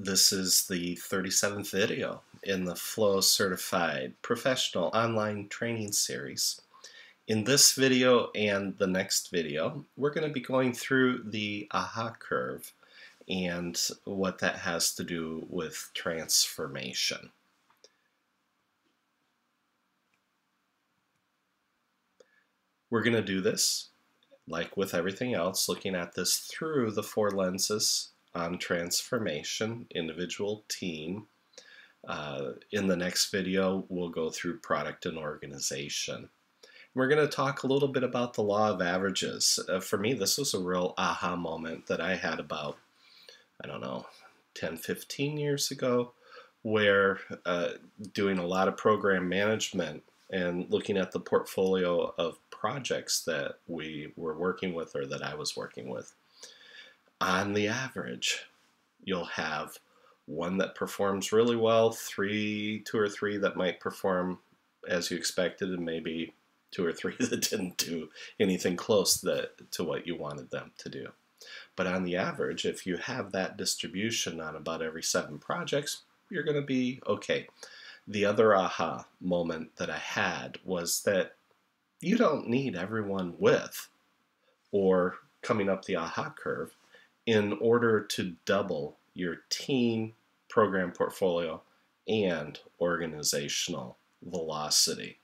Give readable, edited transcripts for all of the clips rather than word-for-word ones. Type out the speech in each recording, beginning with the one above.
This is the 37th video in the Flow Certified Professional Online Training Series. In this video and the next video, we're going to be going through the AHA curve and what that has to do with transformation. We're going to do this, like with everything else, looking at this through the four lenses on transformation, individual, team. In the next video, we'll go through product and organization. We're going to talk a little bit about the law of averages. For me, this was a real aha moment that I had about, 10, 15 years ago, where doing a lot of program management and looking at the portfolio of projects that we were working with or that I was working with. On the average, you'll have one that performs really well, two or three that might perform as you expected, and maybe two or three that didn't do anything close to what you wanted them to do. But on the average, if you have that distribution on about every 7 projects, you're going to be okay. The other aha moment that I had was that you don't need everyone with or coming up the AHA curve in order to double your team, program portfolio, and organizational velocity.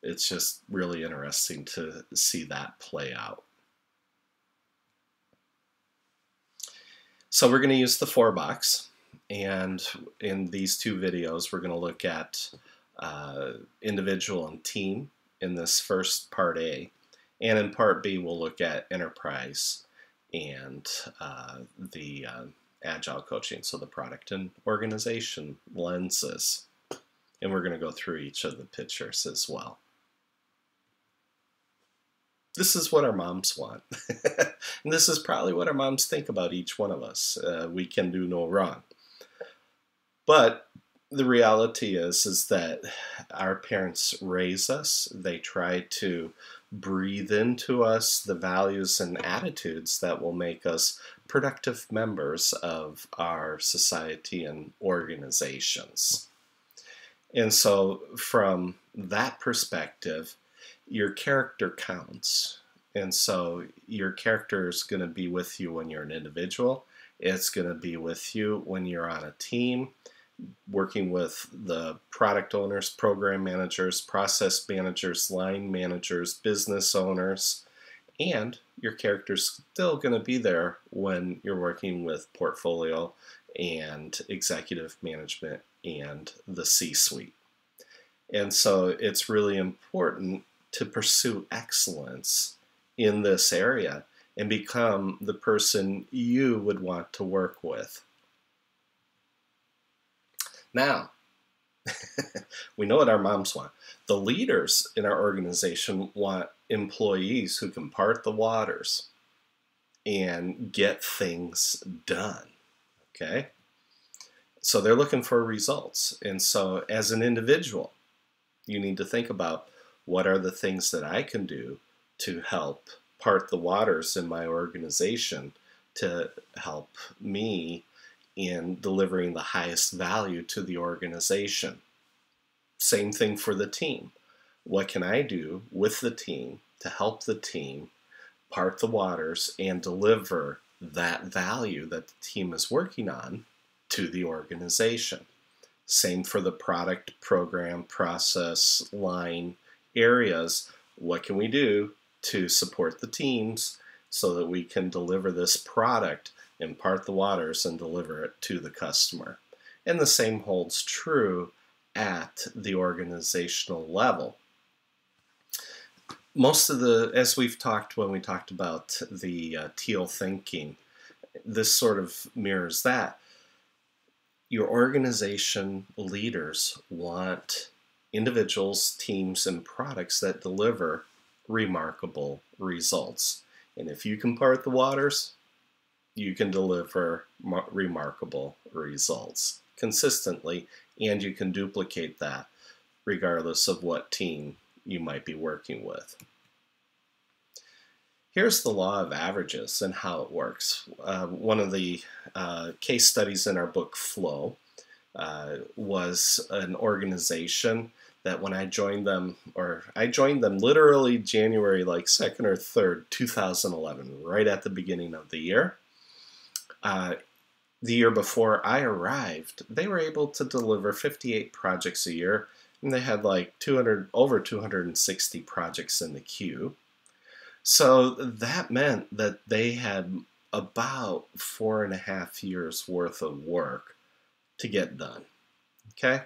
It's just really interesting to see that play out. So we're going to use the 4-box, and in these 2 videos we're going to look at individual and team in this first part A, and in part B we'll look at enterprise and the Agile coaching, so the product and organization lenses. And we're going to go through each of the pictures as well. This is what our moms want. And this is probably what our moms think about each one of us. We can do no wrong. But the reality is that our parents raise us. They try to breathe into us the values and attitudes that will make us productive members of our society and organizations. And so from that perspective, your character counts. And so your character is going to be with you when you're an individual. It's going to be with you when you're on a team, working with the product owners, program managers, process managers, line managers, business owners, and your character's still going to be there when you're working with portfolio and executive management and the C-suite. And so it's really important to pursue excellence in this area and become the person you would want to work with. Now, we know what our moms want. The leaders in our organization want employees who can part the waters and get things done, okay? So they're looking for results. And so as an individual, you need to think about what are the things that I can do to help part the waters in my organization to help me in delivering the highest value to the organization. Same thing for the team. What can I do with the team to help the team part the waters and deliver that value that the team is working on to the organization? Same for the product, program, process, line areas. What can we do to support the teams so that we can deliver this product, impart the waters, and deliver it to the customer? And the same holds true at the organizational level. Most of as we've talked when we talked about the teal thinking, this sort of mirrors that. Your organization leaders want individuals, teams, and products that deliver remarkable results. And if you can part the waters, you can deliver remarkable results consistently, and you can duplicate that regardless of what team you might be working with. Here's the law of averages and how it works. One of the case studies in our book, Flow, was an organization that when I joined them, or I joined them literally January like 2nd or 3rd, 2011, right at the beginning of the year. The year before I arrived, they were able to deliver 58 projects a year, and they had like over 260 projects in the queue. So that meant that they had about 4.5 years worth of work to get done. Okay?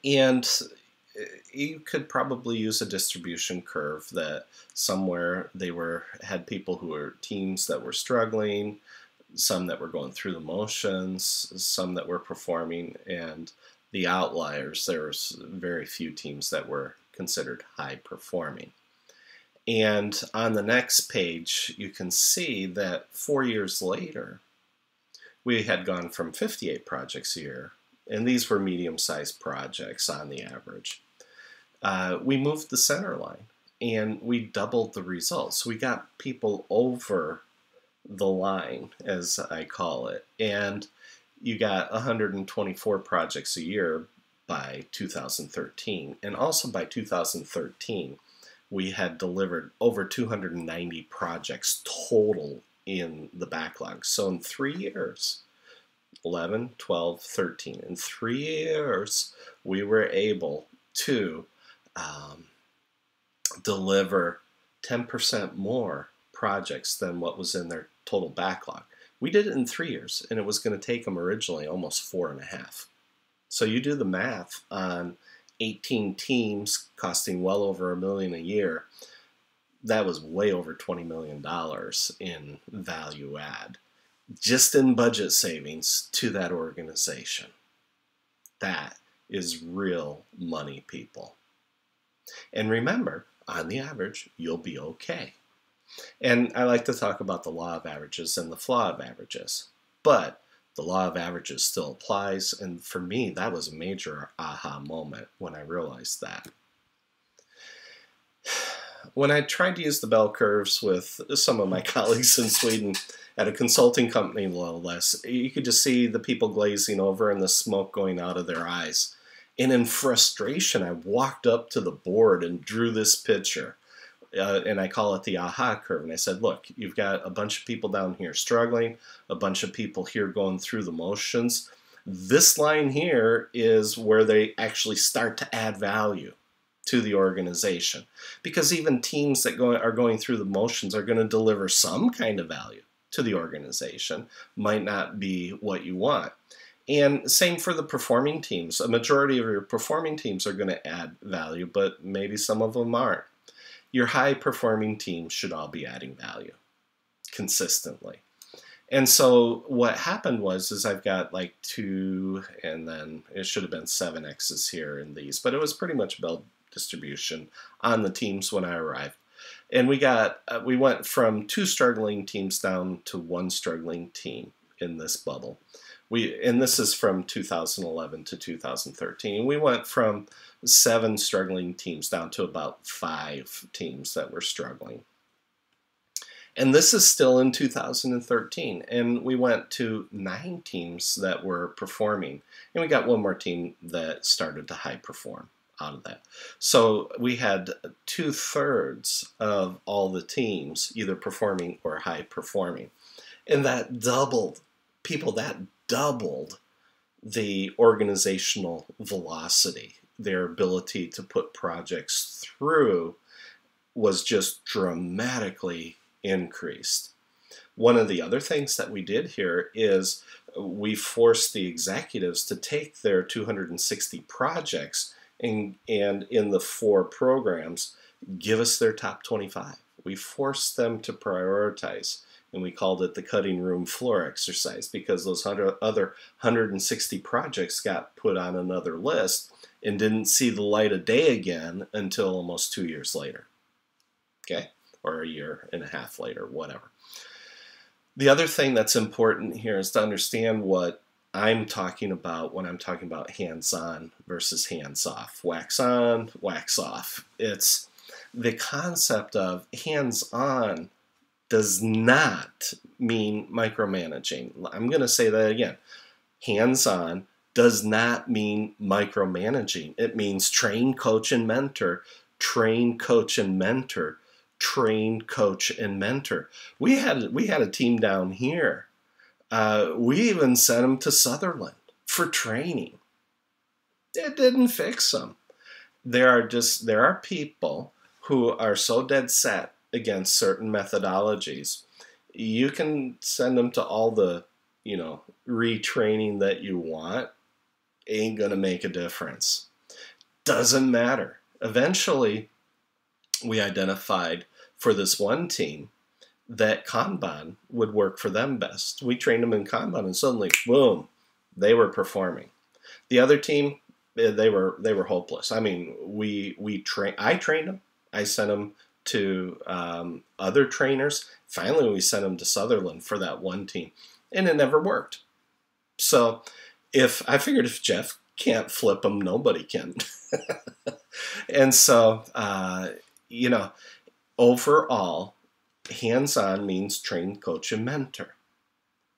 And you could probably use a distribution curve that somewhere had people who were teams that were struggling, some that were going through the motions, some that were performing, and the outliers, there was very few teams that were considered high performing. And on the next page, you can see that 4 years later, we had gone from 58 projects a year, and these were medium-sized projects on the average. We moved the center line, and we doubled the results. We got people over the line, as I call it, and you got 124 projects a year by 2013. And also by 2013, we had delivered over 290 projects total in the backlog. So in 3 years, 11, 12, 13, in 3 years, we were able to deliver 10% more projects than what was in their total backlog. We did it in 3 years, and it was going to take them originally almost 4.5. So you do the math on 18 teams costing well over $1 million a year. That was way over $20 million in value add, just in budget savings to that organization. That is real money, people. And remember, on the average, you'll be okay. And I like to talk about the law of averages and the flaw of averages. But the law of averages still applies, and for me, that was a major aha moment when I realized that. When I tried to use the bell curves with some of my colleagues in Sweden at a consulting company, no less, you could just see the people glazing over and the smoke going out of their eyes. And in frustration, I walked up to the board and drew this picture. And I call it the aha curve. And I said, look, you've got a bunch of people down here struggling, a bunch of people here going through the motions. This line here is where they actually start to add value to the organization. Because even teams that are going through the motions are going to deliver some kind of value to the organization. Might not be what you want. And same for the performing teams. A majority of your performing teams are going to add value, but maybe some of them aren't. Your high-performing teams should all be adding value consistently. And so what happened is I've got like 2, and then it should have been 7 X's here in these, but it was pretty much bell distribution on the teams when I arrived. And we went from 2 struggling teams down to 1 struggling team in this bubble. And this is from 2011 to 2013. We went from 7 struggling teams down to about 5 teams that were struggling. And this is still in 2013. And we went to 9 teams that were performing. And we got 1 more team that started to high perform out of that. So we had 2/3 of all the teams either performing or high performing. And that doubled the organizational velocity. Their ability to put projects through was just dramatically increased. One of the other things that we did here is we forced the executives to take their 260 projects and in the 4 programs, give us their top 25. We forced them to prioritize. And we called it the cutting room floor exercise because those other 160 projects got put on another list and didn't see the light of day again until almost 2 years later. Okay? Or 1.5 years later, whatever. The other thing that's important here is to understand what I'm talking about when I'm talking about hands-on versus hands-off. Wax on, wax off. It's the concept of hands-on does not mean micromanaging. I'm going to say that again. Hands-on does not mean micromanaging. It means train, coach, and mentor. Train, coach, and mentor. Train, coach, and mentor. We had a team down here. We even sent them to Sutherland for training. It didn't fix them. There are people who are so dead set against certain methodologies. You can send them to all the, retraining that you want. Ain't gonna make a difference. Doesn't matter. Eventually, we identified for this one team that Kanban would work for them best. We trained them in Kanban, and suddenly, boom, they were performing. The other team, they were hopeless. I mean, I trained them. I sent them to other trainers. Finally, we sent them to Sutherland for that one team, and it never worked. So, I figured if Jeff can't flip them, nobody can. And so, overall, hands-on means train, coach, and mentor.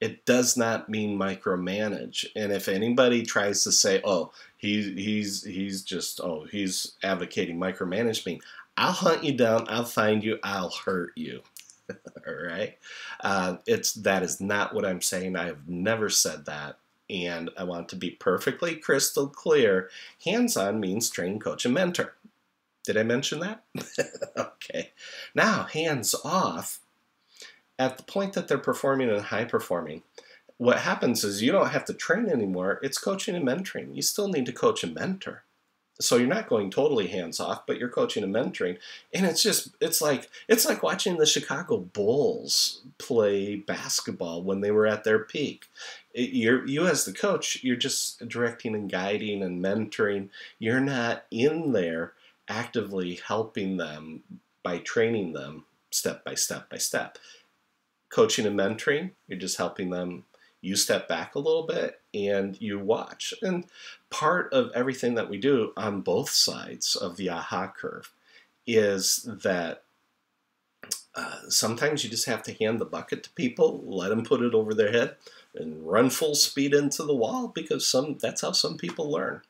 It does not mean micromanage. And if anybody tries to say, "Oh, he's advocating micromanagement," I'll hunt you down. I'll find you. I'll hurt you. All right. That is not what I'm saying. I have never said that. And I want to be perfectly crystal clear. Hands-on means train, coach, and mentor. Did I mention that? Okay. Now, hands-off, at the point that they're performing and high performing, what happens is you don't have to train anymore. It's coaching and mentoring. You still need to coach and mentor. So you're not going totally hands-off, but you're coaching and mentoring. And it's like watching the Chicago Bulls play basketball when they were at their peak. You as the coach, you're just directing and guiding and mentoring. You're not in there actively helping them by training them step by step by step. Coaching and mentoring, you're just helping them. You step back a little bit and you watch. And part of everything that we do on both sides of the aha curve is that sometimes you just have to hand the bucket to people, let them put it over their head, and run full speed into the wall, because that's how some people learn.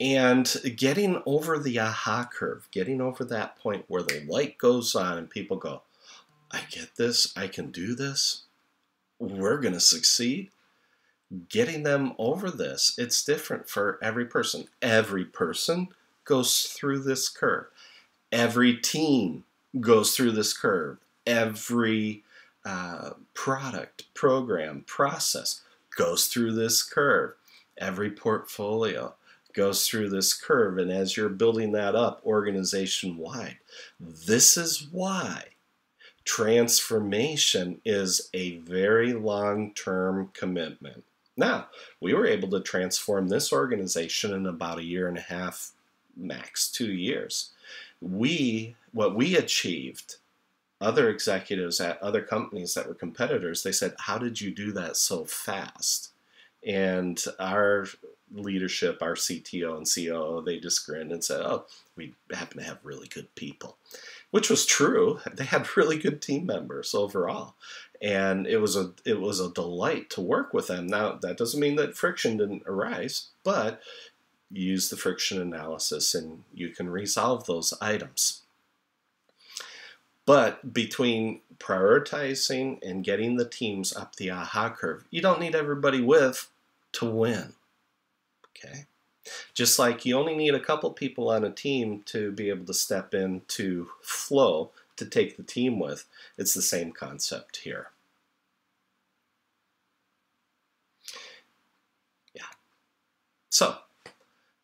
And getting over the aha curve, getting over that point where the light goes on and people go, "I get this, I can do this, we're going to succeed." Getting them over this, it's different for every person. Every person goes through this curve. Every team goes through this curve. Every product, program, process goes through this curve. Every portfolio goes through this curve. And as you're building that up organization-wide, this is why transformation is a very long-term commitment. Now, we were able to transform this organization in about 1.5 years, max 2 years. What we achieved, other executives at other companies that were competitors, they said, "How did you do that so fast?" And our leadership, our CTO and COO, they just grinned and said, "Oh, we happen to have really good people," which was true. They had really good team members overall, and it was a delight to work with them. Now, that doesn't mean that friction didn't arise, but use the friction analysis and you can resolve those items. But between prioritizing and getting the teams up the aha curve, you don't need everybody with to win. Okay? Just like you only need a couple people on a team to be able to step into flow to take the team with. It's the same concept here. Yeah. So,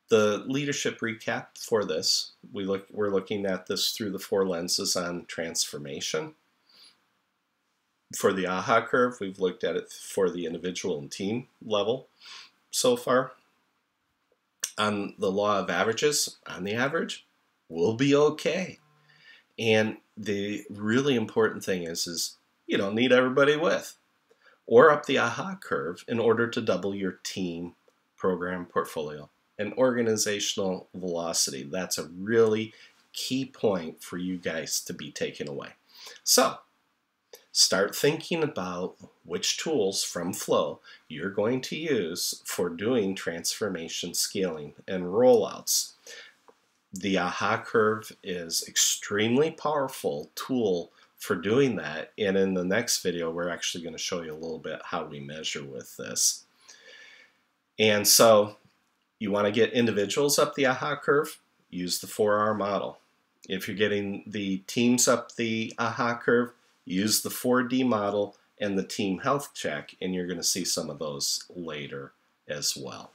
the leadership recap for this, we're looking at this through the 4 lenses on transformation. For the aha curve, we've looked at it for the individual and team level so far. On the law of averages, on the average, we'll be okay. And the really important thing is you don't need everybody with or up the aha curve in order to double your team, program, portfolio, and organizational velocity. That's a really key point for you guys to be taken away. So start thinking about which tools from Flow you're going to use for doing transformation scaling and rollouts. The AHA curve is extremely powerful tool for doing that, and in the next video we're actually going to show you a little bit how we measure with this. And so you want to get individuals up the AHA curve, use the 4R model. If you're getting the teams up the AHA curve, use the 4D model and the team health check, and you're going to see some of those later as well.